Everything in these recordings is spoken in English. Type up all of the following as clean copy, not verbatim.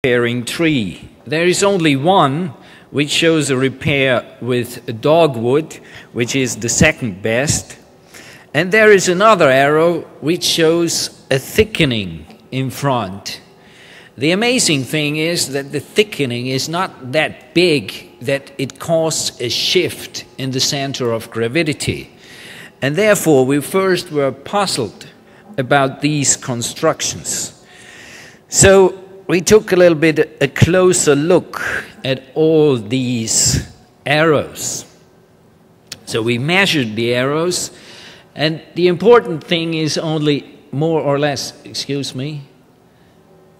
repairing tree. There is only one which shows a repair with dogwood, which is the second best. And there is another arrow which shows a thickening in front. The amazing thing is that the thickening is not that big that it causes a shift in the center of gravity. And therefore, we first were puzzled about these constructions. So we took a little bit a closer look at all these arrows. So we measured the arrows, and the important thing is only more or less, the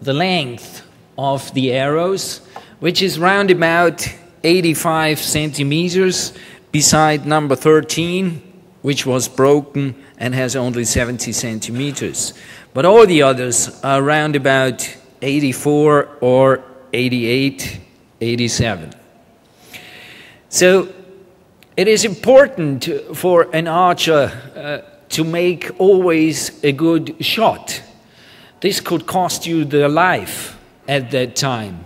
length of the arrows, which is round about 85 centimeters, beside number 13, which was broken and has only 70 centimeters. But all the others are round about 84 or 88, 87. So it is important for an archer to make always a good shot. This could cost you their life at that time.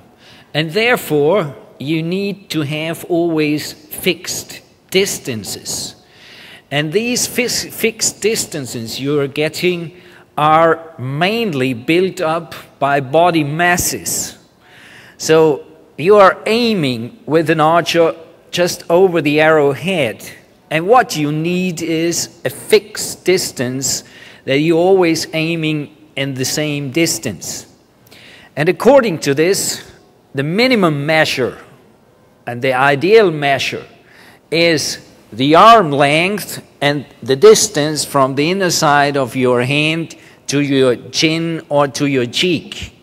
And therefore, you need to have always fixed distances. And these fixed distances you are getting are mainly built up by body masses. So you are aiming with an archer just over the arrowhead. And what you need is a fixed distance that you're always aiming in the same distance. And according to this, the minimum measure and the ideal measure is the arm length and the distance from the inner side of your hand to your chin or to your cheek.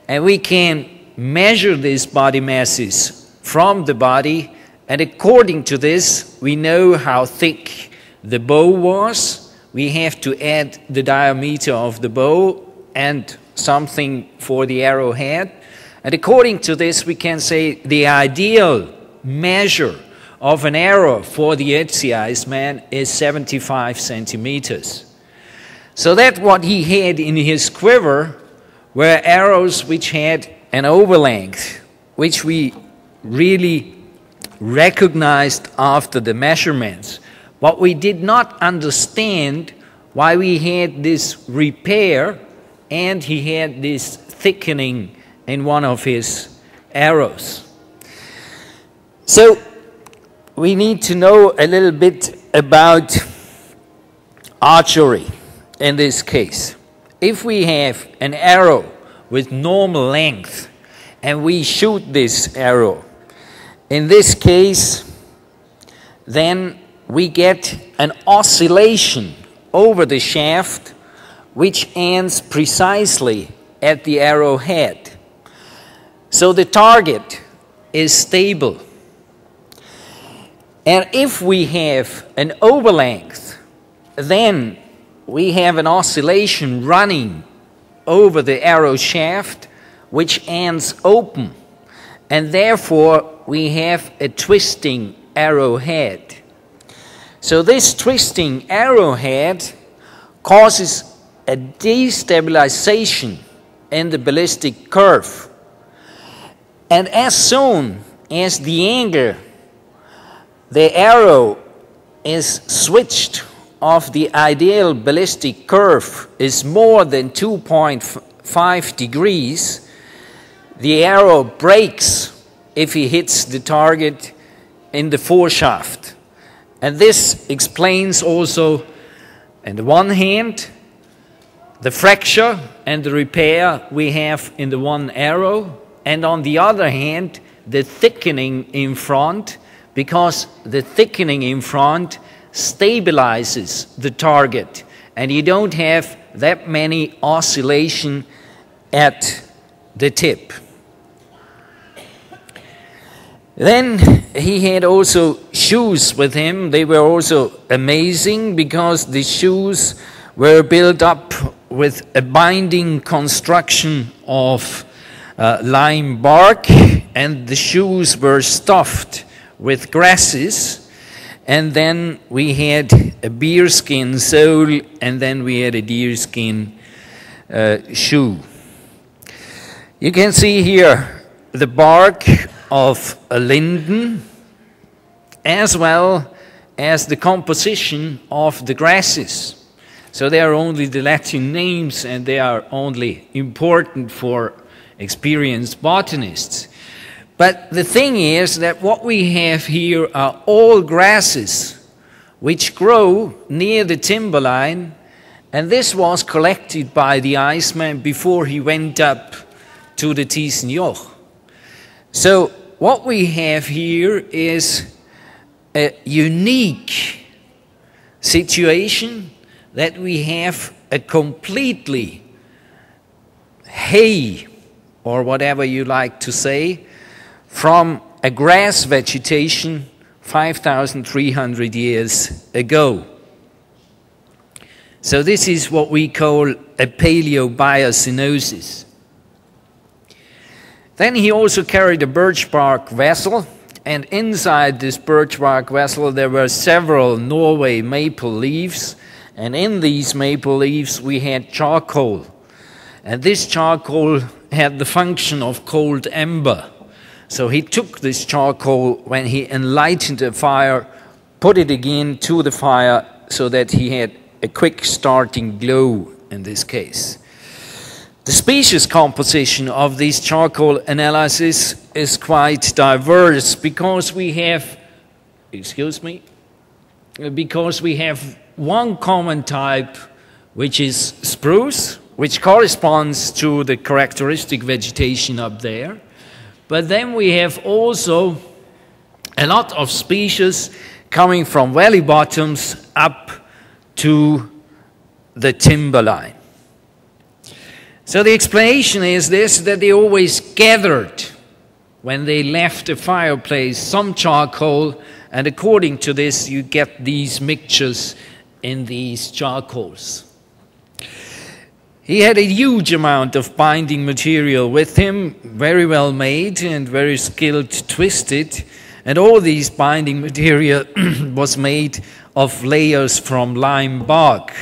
And we can measure these body masses from the body, and according to this, we know how thick the bow was. We have to add the diameter of the bow and something for the arrowhead. And according to this, we can say the ideal measure of an arrow for the Ötzi man is 75 centimeters. So that what he had in his quiver were arrows which had an overlength, which we really recognized after the measurements. But we did not understand why we had this repair and he had this thickening in one of his arrows. So we need to know a little bit about archery in this case. If we have an arrow with normal length and we shoot this arrow, in this case, then we get an oscillation over the shaft which ends precisely at the arrowhead. So the target is stable. And if we have an overlength, then we have an oscillation running over the arrow shaft which ends open. And therefore, we have a twisting arrowhead. So this twisting arrowhead causes a destabilization in the ballistic curve. And as soon as the angle, the arrow is switched off the ideal ballistic curve is more than 2.5 degrees, the arrow breaks if he hits the target in the foreshaft. And this explains also, on the one hand, the fracture and the repair we have in the one arrow, and on the other hand, the thickening in front, because the thickening in front stabilizes the target, and you don't have that many oscillation at the tip. Then he had also shoes with him. They were also amazing because the shoes were built up with a binding construction of lime bark, and the shoes were stuffed with grasses, and then we had a bearskin sole, and then we had a deerskin shoe. You can see here the bark of a linden, as well as the composition of the grasses. So they are only the Latin names, and they are only important for experienced botanists. But the thing is that what we have here are all grasses which grow near the timberline, and this was collected by the Iceman before he went up to the Thyssen-Joch. So what we have here is a unique situation that we have a completely hay, or whatever you like to say, from a grass vegetation 5,300 years ago. So this is what we call a paleobiocenosis. Then he also carried a birch bark vessel, and inside this birch bark vessel there were several Norway maple leaves, and in these maple leaves we had charcoal. And this charcoal had the function of cold ember. So he took this charcoal when he enlightened a fire, put it again to the fire so that he had a quick starting glow in this case. The species composition of this charcoal analysis is quite diverse because we have, because we have one common type, which is spruce, which corresponds to the characteristic vegetation up there. But then we have also a lot of species coming from valley bottoms up to the timberline. So the explanation is this, that they always gathered, when they left the fireplace, some charcoal, and according to this you get these mixtures in these charcoals. He had a huge amount of binding material with him, very well made and very skilled twisted, and all these binding material was made of layers from lime bark.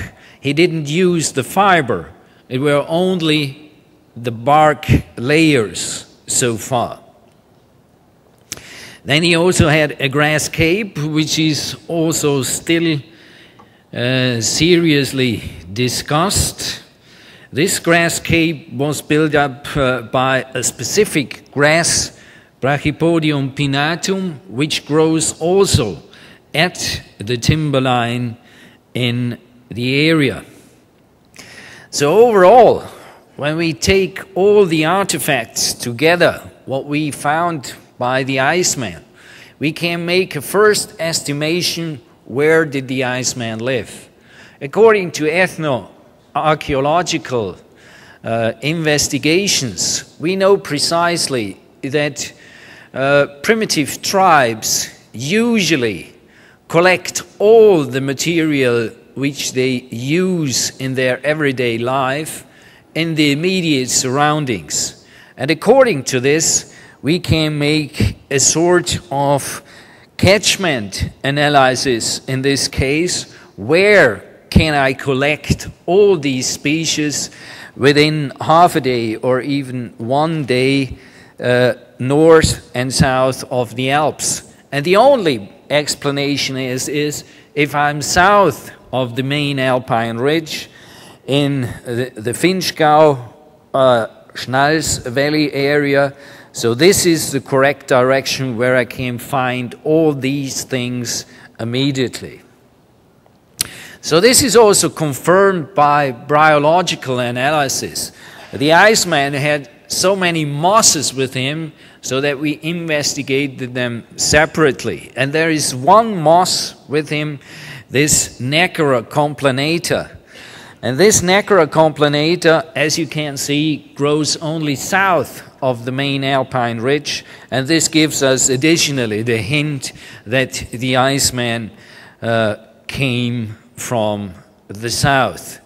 He didn't use the fiber, it were only the bark layers so far. Then he also had a grass cape, which is also still seriously discussed. This grass cape was built up by a specific grass, Brachypodium pinnatum, which grows also at the timberline in the area. So overall, when we take all the artifacts together, what we found by the Iceman, we can make a first estimation: where did the Iceman live? According to ethno-archaeological investigations, we know precisely that primitive tribes usually collect all the material which they use in their everyday life in the immediate surroundings. And according to this, we can make a sort of catchment analysis in this case. Where can I collect all these species within half a day or even one day north and south of the Alps? And the only explanation is if I'm south of the main alpine ridge in the Finchgau, Schnalz Valley area, so this is the correct direction where I can find all these things immediately. So this is also confirmed by bryological analysis. The Iceman had so many mosses with him so that we investigated them separately. And there is one moss with him, this Neckera complanata. And this Neckera complanata, as you can see, grows only south of the main alpine ridge, and this gives us additionally the hint that the Iceman came from the south.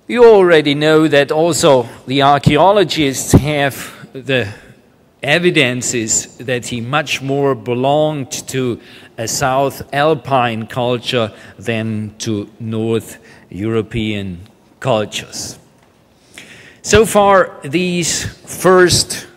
You already know that also the archaeologists have the evidences that he much more belonged to a South Alpine culture than to North European cultures. So far, these first